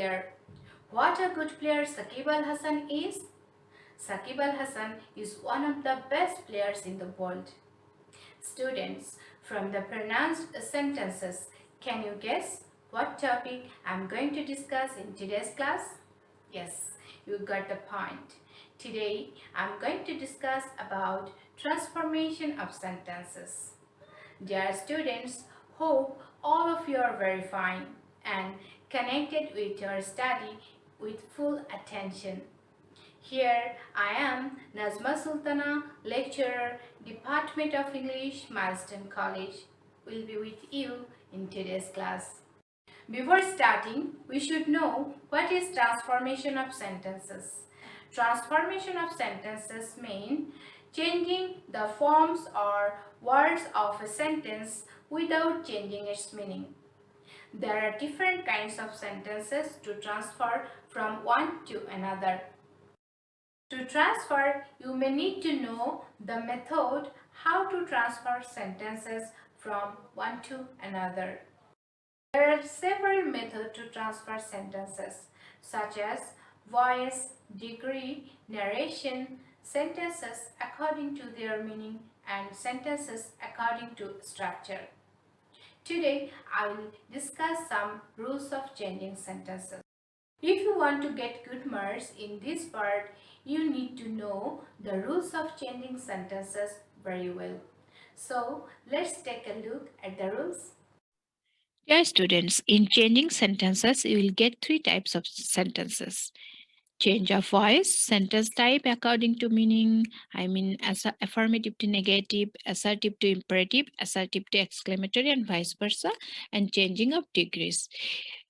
player. What a good player Saqib Al Hasan is? Saqib Al Hasan is one of the best players in the world. Students, from the pronounced sentences, can you guess what topic I'm going to discuss in today's class? Yes, you got the point. Today, I'm going to discuss about transformation of sentences. Dear students, hope all of you are very fine and connected with your study with full attention. Here I am, Nazma Sultana, lecturer, Department of English, Milestone College, will be with you in today's class. Before starting, we should know what is transformation of sentences. Transformation of sentences mean changing the forms or words of a sentence without changing its meaning. There are different kinds of sentences to transfer from one to another. To transfer, you may need to know the method how to transfer sentences from one to another. There are several methods to transfer sentences, such as voice, degree, narration, sentences according to their meaning, and sentences according to structure. Today, I will discuss some rules of changing sentences. If you want to get good marks in this part, you need to know the rules of changing sentences very well. So, let's take a look at the rules. Dear students, in changing sentences, you will get three types of sentences. Change of voice, sentence type according to meaning, as affirmative to negative, assertive to imperative, assertive to exclamatory, and vice versa, and changing of degrees.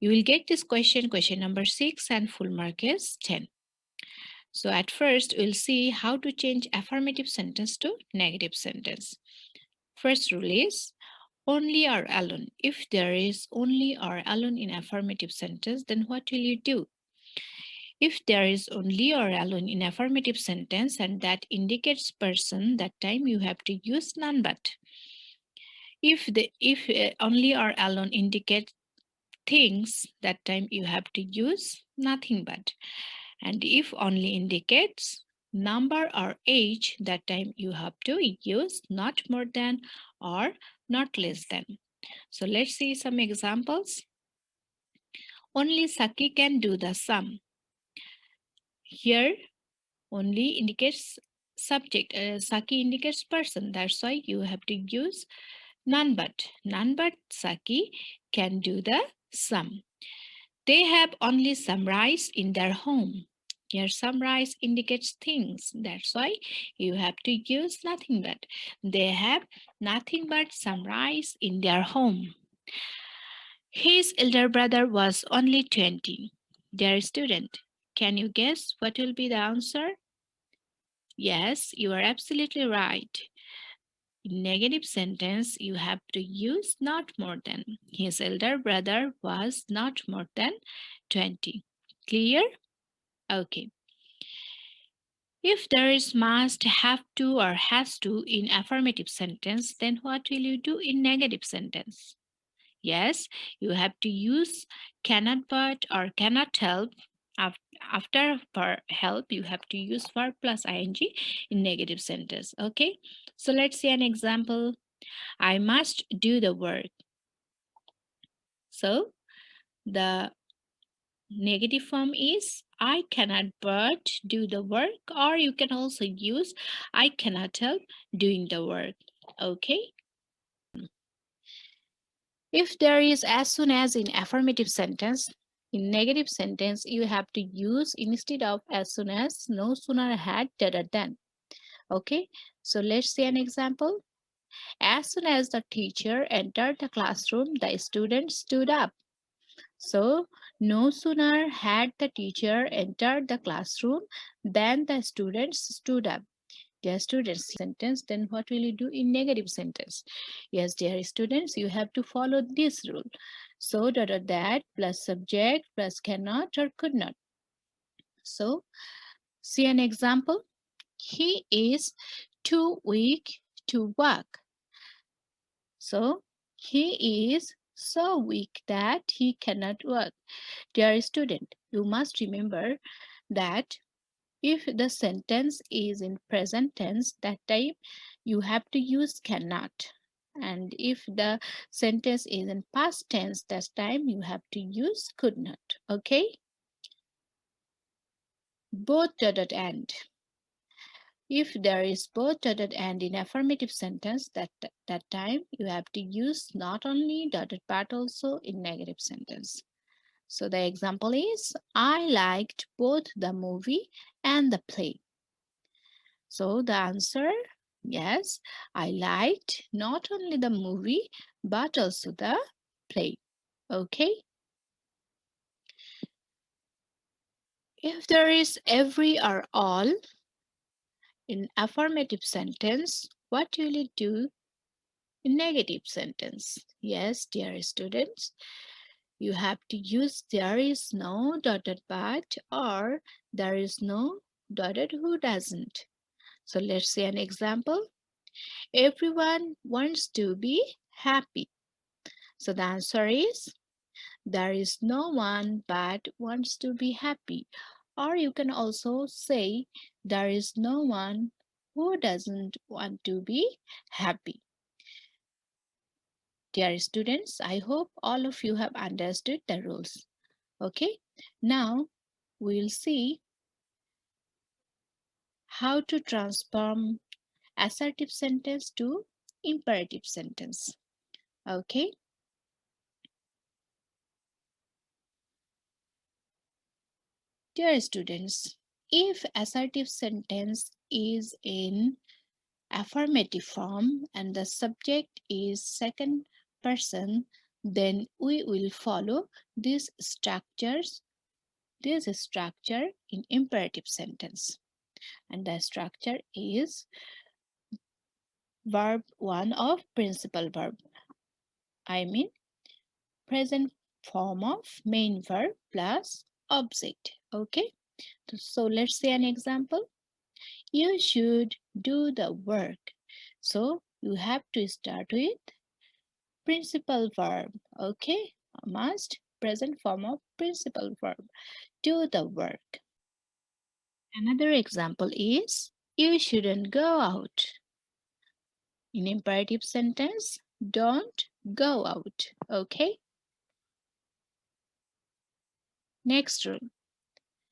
You will get this question number 6, and full mark is 10. So at first, we'll see how to change affirmative sentence to negative sentence. First rule is only or alone. If there is only or alone in affirmative sentence, then what will you do? If there is only or alone in affirmative sentence and that indicates person, that time you have to use none but. If only or alone indicate things, that time you have to use nothing but. And if only indicates number or age, that time you have to use not more than or not less than. So let's see some examples. Only Saki can do the sum. Here, only indicates subject. Saki indicates person. That's why you have to use none but. None but Saki can do the sum. They have only some rice in their home. Here, some rice indicates things. That's why you have to use nothing but. They have nothing but some rice in their home. His elder brother was only 20. Dear student, can you guess what will be the answer? Yes, you are absolutely right. In negative sentence, you have to use not more than. His elder brother was not more than 20. Clear? Okay. If there is must, have to, or has to in affirmative sentence, then what will you do in negative sentence? Yes, you have to use cannot but or cannot help. After help, you have to use verb plus ing in negative sentence. Okay, so let's see an example. I must do the work. So the negative form is I cannot but do the work, or you can also use I cannot help doing the work. Okay. If there is as soon as in affirmative sentence, in negative sentence, you have to use instead of as soon as, no sooner had, than. Okay, so let's see an example. As soon as the teacher entered the classroom, the student stood up. So, no sooner had the teacher entered the classroom than the students stood up. Dear students, sentence, then what will you do in negative sentence? Yes, dear students, you have to follow this rule. So, that plus subject plus cannot or could not. So, see an example. He is too weak to walk. So, he is so weak that he cannot walk. Dear student, you must remember that if the sentence is in present tense, that time you have to use cannot. And if the sentence is in past tense, that time you have to use could not. Okay? Both dotted and. If there is both dotted and in affirmative sentence, that time you have to use not only dotted but also in negative sentence. So the example is I liked both the movie and the play. So the answer, yes, I liked not only the movie but also the play. Okay. If there is every or all in affirmative sentence, what will you do in negative sentence? Yes, dear students, you have to use there is no dotted but or there is no dotted who doesn't. So let's see an example. Everyone wants to be happy. So the answer is there is no one but wants to be happy. Or you can also say there is no one who doesn't want to be happy. Dear students, I hope all of you have understood the rules. Okay, now we'll see how to transform assertive sentence to imperative sentence. Okay, dear students, if assertive sentence is in affirmative form and the subject is second person, then we will follow these structures, this structure in imperative sentence. And the structure is verb 1 of principal verb. I mean present form of main verb plus object. Okay, so let's say an example. You should do the work. So you have to start with principal verb. Okay, must present form of principal verb. Do the work. Another example is you shouldn't go out. In imperative sentence, don't go out. Okay, next rule.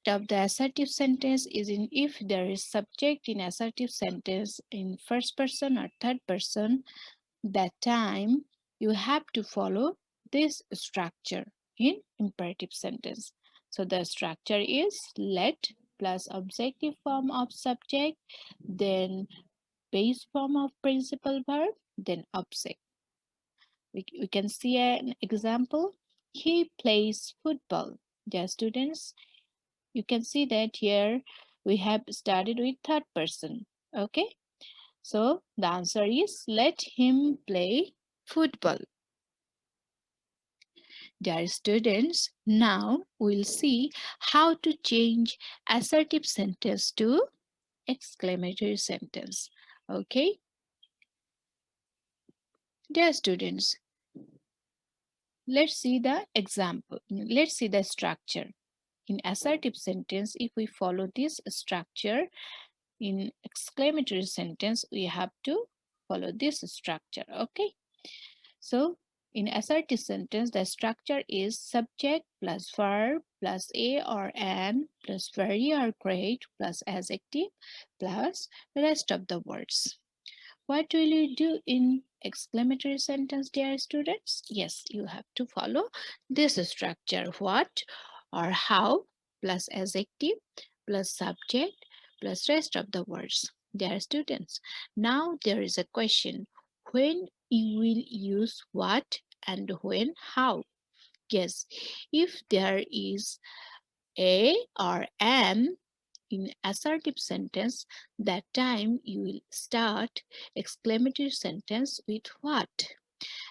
Of the assertive sentence is in if there is subject in assertive sentence in first person or third person, that time you have to follow this structure in imperative sentence. So the structure is let plus objective form of subject, then base form of principal verb, then object. We can see an example. He plays football. Dear students, you can see that here we have started with third person. Okay, so the answer is let him play football. Dear students, now we'll see how to change assertive sentence to exclamatory sentence. Okay, dear students, let's see the example. Let's see the structure. In assertive sentence, if we follow this structure, in exclamatory sentence, we have to follow this structure. Okay, so in assertive sentence, the structure is subject plus verb plus a or an plus very or great plus adjective plus rest of the words. What will you do in exclamatory sentence, dear students? Yes, you have to follow this structure. What or how plus adjective plus subject plus rest of the words. Dear students, now there is a question. When you will use what and when how? Yes, if there is a or an in assertive sentence, that time you will start exclamatory sentence with what.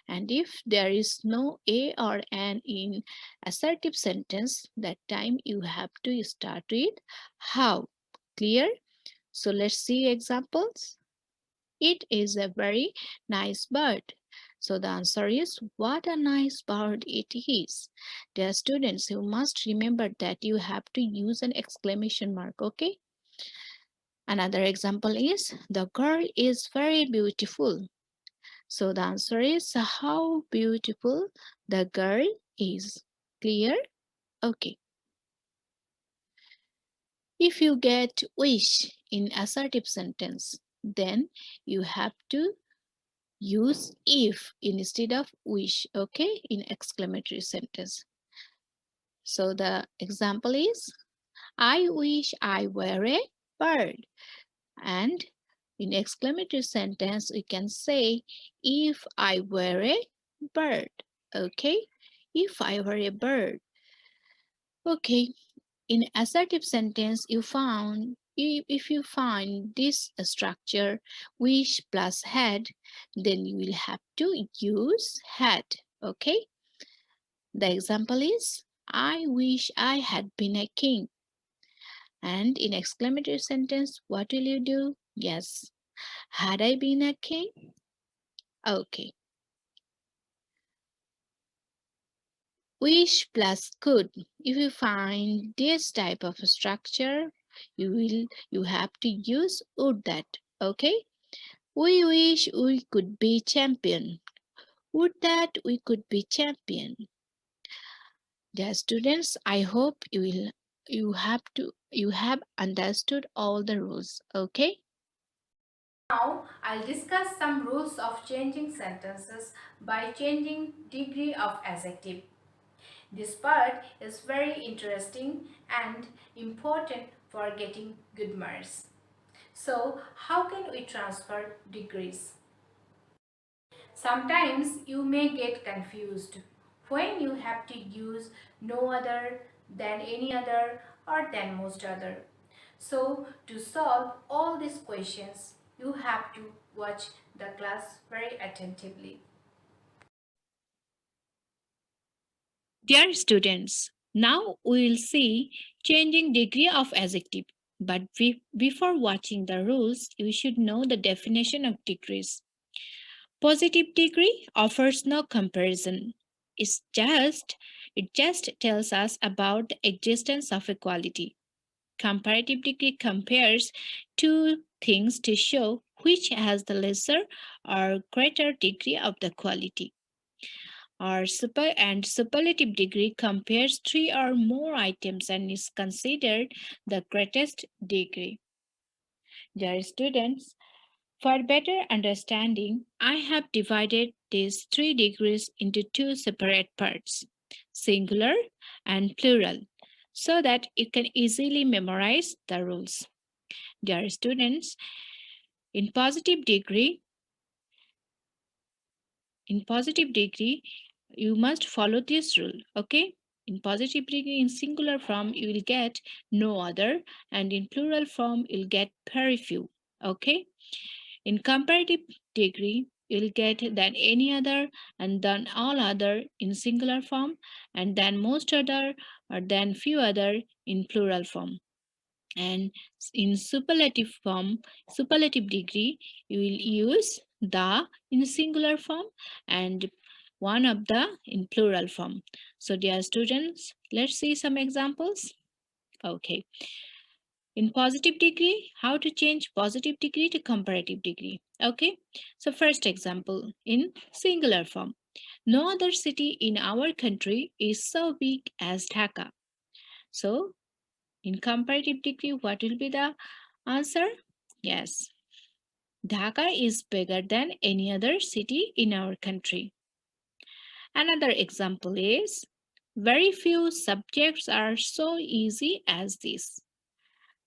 And if there is no a or an in assertive sentence, that time you have to start with how. Clear? So let's see examples. It is a very nice bird. So the answer is what a nice bird it is. Dear students, you must remember that you have to use an exclamation mark, okay? Another example is the girl is very beautiful. So the answer is how beautiful the girl is. Clear? Okay. If you get wish in assertive sentence, then you have to use if instead of wish, okay, in exclamatory sentence. So the example is I wish I were a bird. And in exclamatory sentence, we can say if I were a bird. Okay, if I were a bird. Okay, in assertive sentence, if you find this structure wish plus had, then you will have to use had. Okay, the example is I wish I had been a king. And in exclamatory sentence, what will you do? Yes, had I been a king? Okay. Wish plus could. If you find this type of structure, you have to use would that. Okay. We wish we could be champion. Would that we could be champion. Dear students, I hope you have understood all the rules. Okay. Now, I'll discuss some rules of changing sentences by changing degree of adjective. This part is very interesting and important for getting good marks. So, how can we transfer degrees? Sometimes you may get confused when you have to use no other than any other or than most other. So, to solve all these questions, you have to watch the class very attentively. Dear students, now we will see changing degree of adjective. But before watching the rules, you should know the definition of degrees. Positive degree offers no comparison. It just tells us about the existence of equality. Comparative degree compares two things to show which has the lesser or greater degree of the quality. Our superlative degree compares three or more items and is considered the greatest degree. Dear students, for better understanding, I have divided these three degrees into two separate parts, singular and plural, so that you can easily memorize the rules. Dear students, in positive degree, in positive degree, you must follow this rule, okay? In positive degree, in singular form, you will get no other, and in plural form, you'll get very few, okay? In comparative degree, you'll get than any other and then all other in singular form, and then most other or then few other in plural form. And in superlative degree, you will use the in singular form and one of the in plural form. So dear students, let's see some examples. Okay. In positive degree, how to change positive degree to comparative degree. Okay. So first example in singular form. No other city in our country is so big as Dhaka. So in comparative degree, what will be the answer? Yes, Dhaka is bigger than any other city in our country. Another example is very few subjects are so easy as this.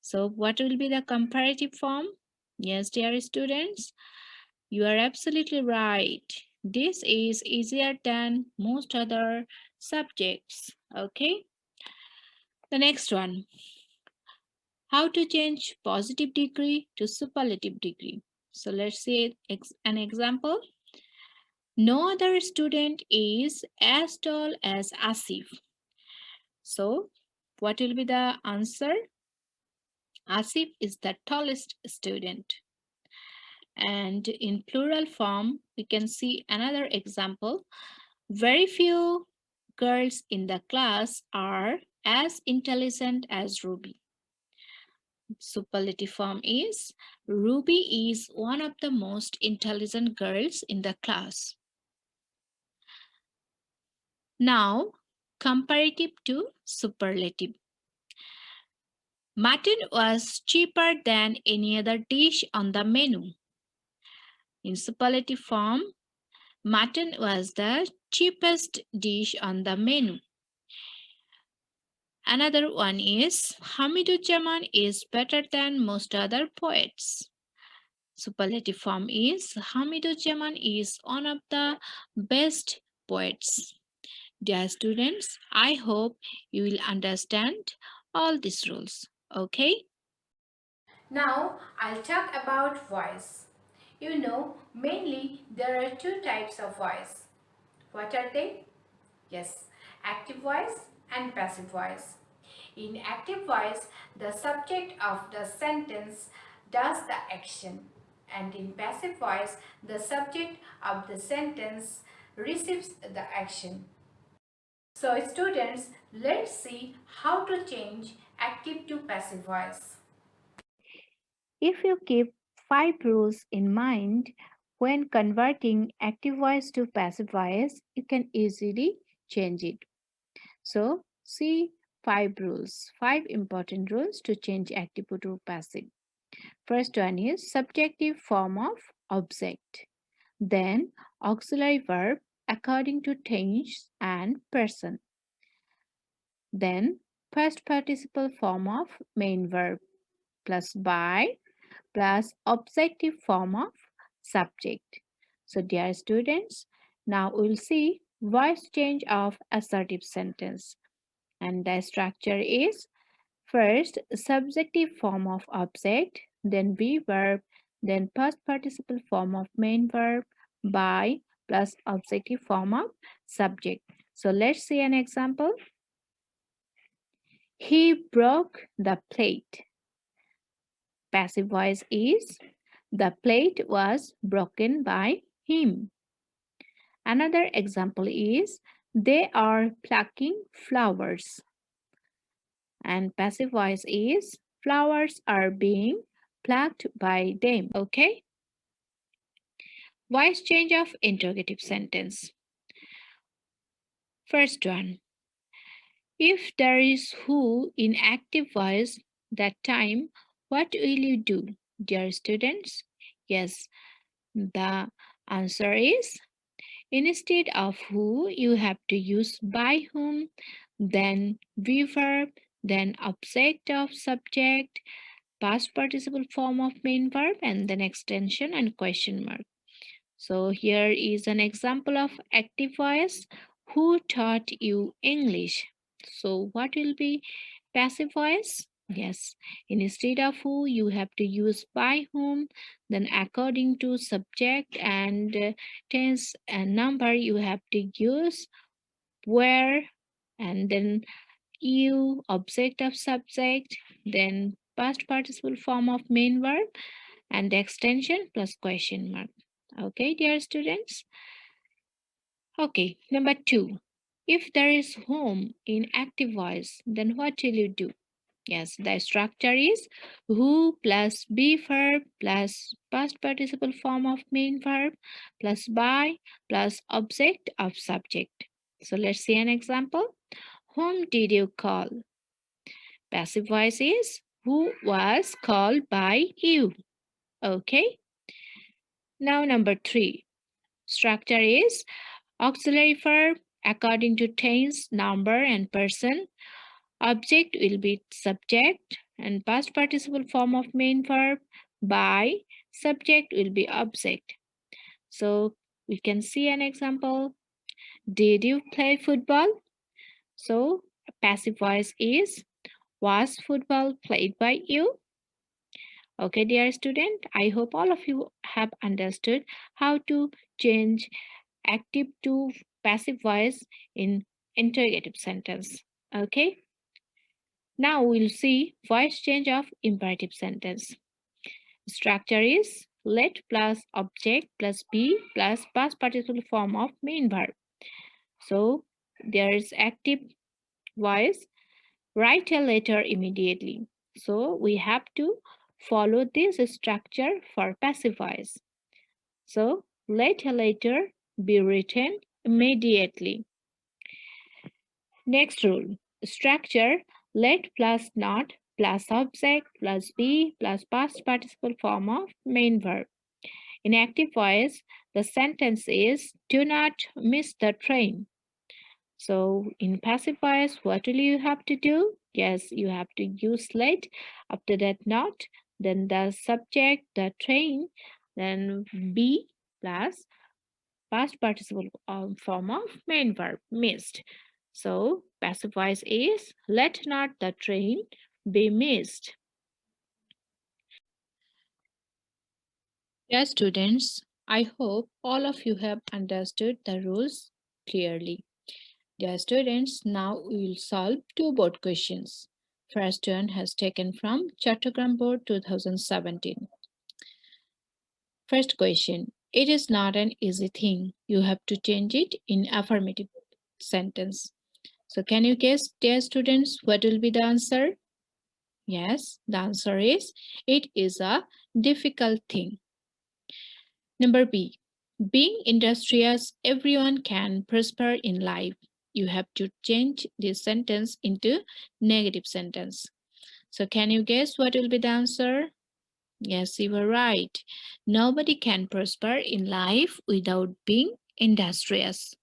So, what will be the comparative form? Yes, dear students, you are absolutely right. This is easier than most other subjects. Okay, the next one. How to change positive degree to superlative degree. So let's see an example. No other student is as tall as Asif. So what will be the answer? Asif is the tallest student. And in plural form, we can see another example. Very few girls in the class are as intelligent as Ruby. Superlative form is Ruby is one of the most intelligent girls in the class. Now, comparative to superlative. Mutton was cheaper than any other dish on the menu. In superlative form, mutton was the cheapest dish on the menu. Another one is Hamiduzzaman is better than most other poets. Superlative form is Hamiduzzaman is one of the best poets. Dear students, I hope you will understand all these rules. Okay? Now I'll talk about voice. You know, mainly there are two types of voice. What are they? Yes, active voice and passive voice. In active voice, the subject of the sentence does the action, and in passive voice, the subject of the sentence receives the action. So students, let's see how to change active to passive voice. If you keep 5 rules in mind when converting active voice to passive voice, you can easily change it. So, see 5 rules, 5 important rules to change active to passive. First one is subjective form of object. Then auxiliary verb according to tense and person. Then past participle form of main verb plus by plus objective form of subject. So dear students, now we'll see voice change of assertive sentence. And the structure is first subjective form of object, then be verb, then past participle form of main verb, by plus objective form of subject. So let's see an example. He broke the plate. Passive voice is the plate was broken by him. Another example is they are plucking flowers. And passive voice is flowers are being plucked by them. Okay? Voice change of interrogative sentence. First one. If there is who in active voice that time, what will you do, dear students? Yes, the answer is instead of who, you have to use by whom, then be verb, then object of subject, past participle form of main verb, and then extension and question mark. So here is an example of active voice. Who taught you English? So what will be passive voice? Yes, instead of who, you have to use by whom, then according to subject and tense and number, you have to use where, and then you, object of subject, then past participle form of main verb, and the extension plus question mark. Okay, dear students. Okay, number 2. If there is whom in active voice, then what will you do? Yes, the structure is who plus be verb plus past participle form of main verb plus by plus object of subject. So let's see an example. Whom did you call? Passive voice is who was called by you. Okay. Now number 3. Structure is auxiliary verb according to tense, number, and person. Object will be subject and past participle form of main verb. By subject will be object. So we can see an example. Did you play football? So passive voice is was football played by you? Okay, dear student, I hope all of you have understood how to change active to passive voice in interrogative sentence. Okay. Now we'll see voice change of imperative sentence. Structure is let plus object plus be plus past participle form of main verb. So there is active voice, write a letter immediately. So we have to follow this structure for passive voice. So let a letter be written immediately. Next rule. Structure let plus not plus subject plus be plus past participle form of main verb. In active voice, the sentence is do not miss the train. So in passive voice, what will you have to do? Yes, you have to use let. After that, not. Then the subject, the train. Then be plus past participle form of main verb missed. So passive voice is let not the train be missed. Dear students, I hope all of you have understood the rules clearly. Dear students, now we will solve two board questions. First one has taken from Chattogram Board 2017. First question. It is not an easy thing. You have to change it in affirmative sentence. So can you guess, dear students, what will be the answer? Yes, the answer is it is a difficult thing. Number B. Being industrious, everyone can prosper in life. You have to change this sentence into negative sentence. So can you guess what will be the answer? Yes, you were right. Nobody can prosper in life without being industrious.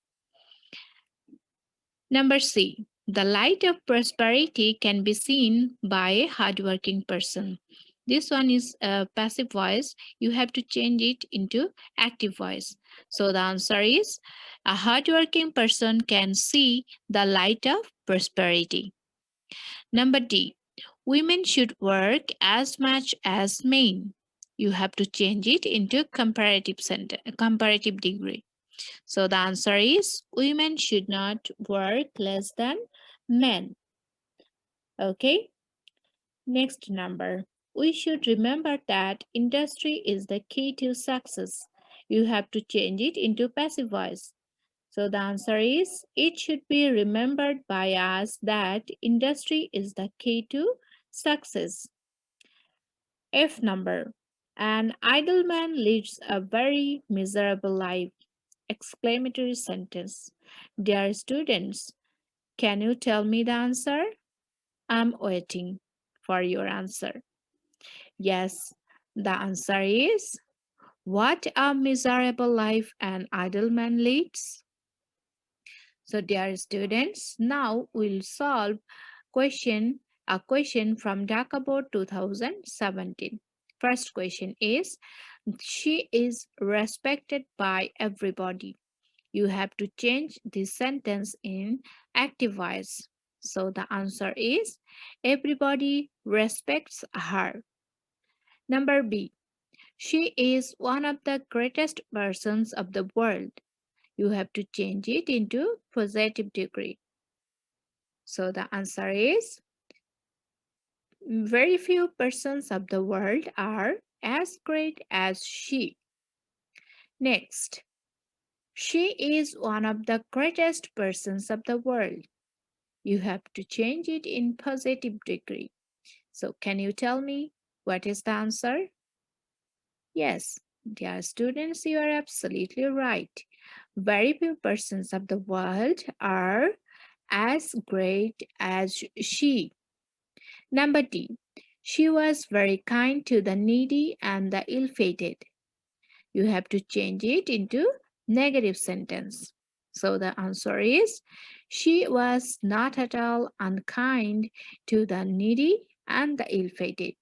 Number C. The light of prosperity can be seen by a hardworking person. This one is a passive voice. You have to change it into active voice. So the answer is a hardworking person can see the light of prosperity. Number D. Women should work as much as men. You have to change it into comparative degree. So the answer is women should not work less than men. Okay, next number. We should remember that industry is the key to success. You have to change it into passive voice. So the answer is it should be remembered by us that industry is the key to success. F number. An idle man lives a very miserable life. Exclamatory sentence. Dear students, can you tell me the answer? I'm waiting for your answer. Yes, the answer is what a miserable life an idle man leads. So, dear students, now we'll solve question a question from Dhaka Board 2017. First question is she is respected by everybody. You have to change this sentence in active voice. So the answer is everybody respects her. Number B. She is one of the greatest persons of the world. You have to change it into positive degree. So the answer is very few persons of the world are as great as she. Next, she is one of the greatest persons of the world. You have to change it in positive degree. So can you tell me what is the answer? Yes, dear students, you are absolutely right. Very few persons of the world are as great as she. Number D. She was very kind to the needy and the ill-fated. You have to change it into negative sentence. So the answer is she was not at all unkind to the needy and the ill-fated.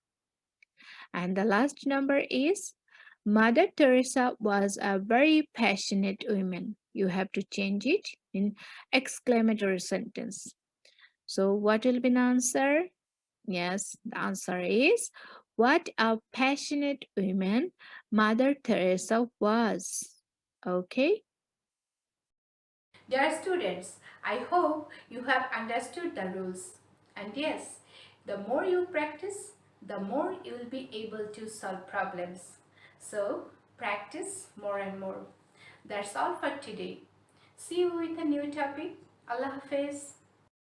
And the last number is Mother Teresa was a very passionate woman. You have to change it in exclamatory sentence. So what will be the answer? Yes, the answer is what a passionate woman Mother Teresa was. Okay. Dear students, I hope you have understood the rules. And yes, the more you practice, the more you will be able to solve problems. So practice more and more. That's all for today. See you with a new topic. Allah Hafiz.